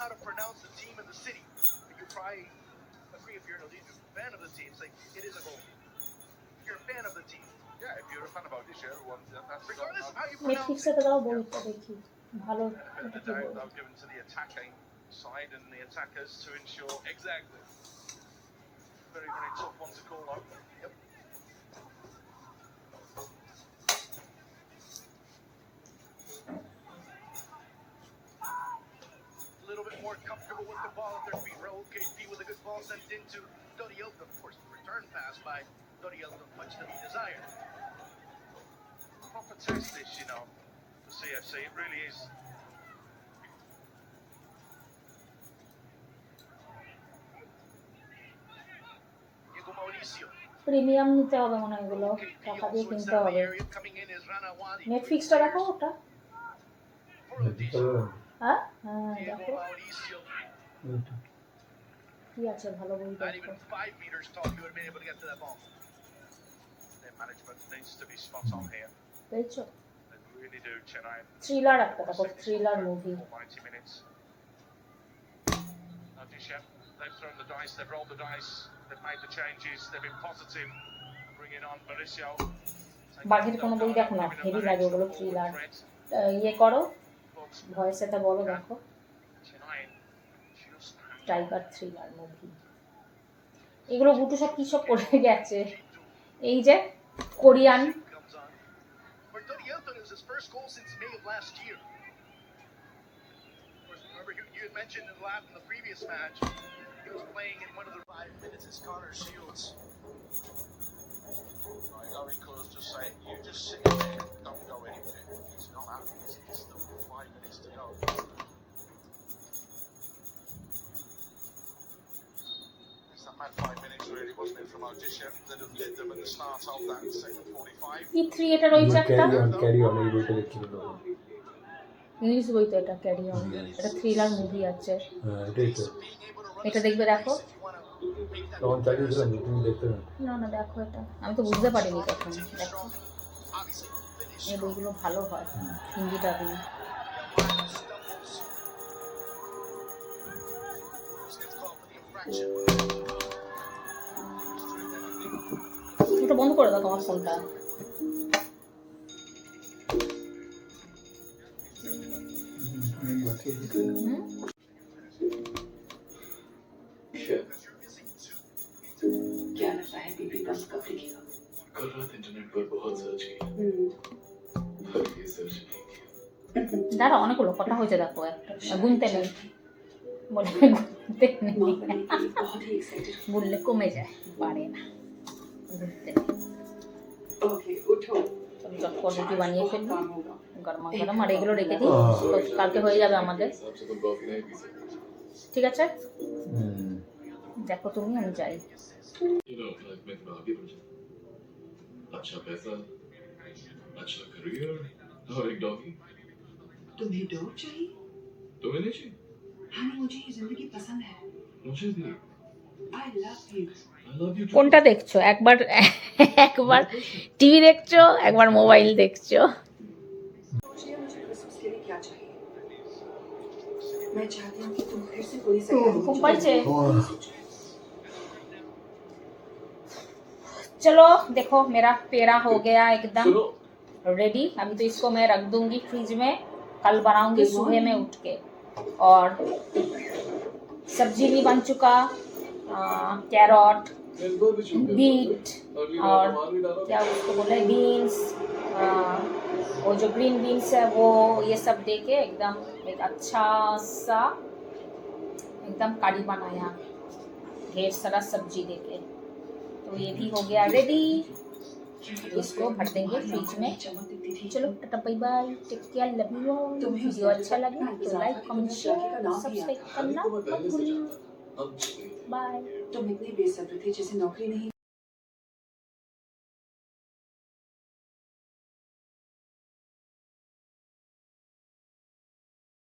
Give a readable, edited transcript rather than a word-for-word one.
how to pronounce the team in the city. You probably agree if you're a fan of the team. It's like it is a goal. If you're a fan of the team. Yeah, if you're a fan of Odisha, that's regardless of how you pronounce it. নেটফ্লিক্সে দাও বইটা দেখি ভালো The doubt they've given to the attacking side and the attackers to ensure exactly. Very, very tough one to call out. Yep. A little bit more comfortable with the ball at their feet. Raul KP with a good ball sent into Dorielto. Of course, the return pass by Dorielto, much to be desired. Proper test this, for CFC. It really is. Diego Mauricio. Premium নিতে হবে মনে হয় এগুলো টাকা দিয়ে কিনতে হবে নেটফ্লিক্সটা দেখো ওটা হ্যাঁ হ্যাঁ দেখো কি আছে ভালো বই দেখো পেয়েছো থ্রিলার একটা দেখো thriller movie They've thrown the dice, they've rolled the dice, they've made the changes, they've been positive, bringing on Mauricio. বাঘের কোনো বই দেখো না হেভি লাগে ওগুলো থ্রিলার ইয়ে করো ভয়েসটা বলো দেখো টাইগার থ্রিলার মুভি এগুলো বুটু সব কি সব করে গেছে এই যে Korean You had mentioned in the previous match, he was playing in one of the 5 minutes as Connor Shields. Gary Close just saying, you just sit there, don't go anywhere. He's not happy, he's still 5 minutes to go. It's that mad 5 minutes really, wasn't it, from Odisha that have led them at the start of that second 45. কি three এটা রয়েছে একটা carry on এই বইটা দেখতে হবে English বই তো এটা ক্যারি অন এটা থ্রিলার মুভি আছে হ্যাঁ এটাই তো এটা দেখবে দেখো তখন চালিয়েছিলাম তুমি দেখতে না না দেখো এটা আমি তো বুঝতে পারিনি তখন দেখো এই বইগুলো ভালো হয় হিন্দি ডাবিং এটা বন্ধ করে দাও তোমার ফোনটা क्या लगता है बीबी बस कब लिखेगा कल रात इंटरनेट पर बहुत सर्च किया पर ये सर्च नहीं किया দাঁড়া অনেকগুলো কথা হয়েছে দেখো একটা গুনতে নেই বলে গুনতে নেই बहुत ही एक्साइटेड বললে কমে যায় পারে না গুনতে নেই ओके उठो চটপট রুটি বানিয়ে ফেলবো গরমা গরম আর এগুলো রেখে দিই কালকে হয়ে যাবে আমাদের हिसाब से तुम कॉफी नहीं पी सकते ঠিক আছে দেখো তুমি আমি যাই You know, लाइफ में थोड़ा आगे बढ़ जाओ अच्छा पैसा अच्छा करियर और एक डॉगी तुम्हें डॉग चाहिए तुम्हें नहीं चाहिए हाँ मुझे ये जिंदगी पसंद है मुझे भी I love you I love you too. কোনটা দেখছো একবার একবার টিভি দেখছো একবার মোবাইল দেখছো मुझे क्रिसमस के लिए क्या चाहिए मैं चाहती हूँ कि तुम फिर से पूरी सरकारी খুব পাইছে चलो देखो मेरा पेड़ा हो गया एकदम सुनो रेडी अभी तो इसको मैं रख दूंगी फ्रिज में कल बनाऊंगी सुबह में उठ के और सब्जी भी बन चुका कैरट इस बार भी छूट गया। बीट अगली और बार भी डालो क्या उसको बोले बीन्स वो जो ग्रीन बीन्स है वो ये सब दे के एकदम एक अच्छा सा एकदम कड़ी बनाया ढेर सारा सब्जी दे के तो ये भी हो गया रेडी इसको भर देंगे फ्रिज में चलो tata bye bye take care love you all video अच्छा लगे तो लाइक कमेंट शेयर सब्सक्राइब करना मत भूलिए अब बाय तुम इतनी बेसब्र थी जिसे नौकरी नहीं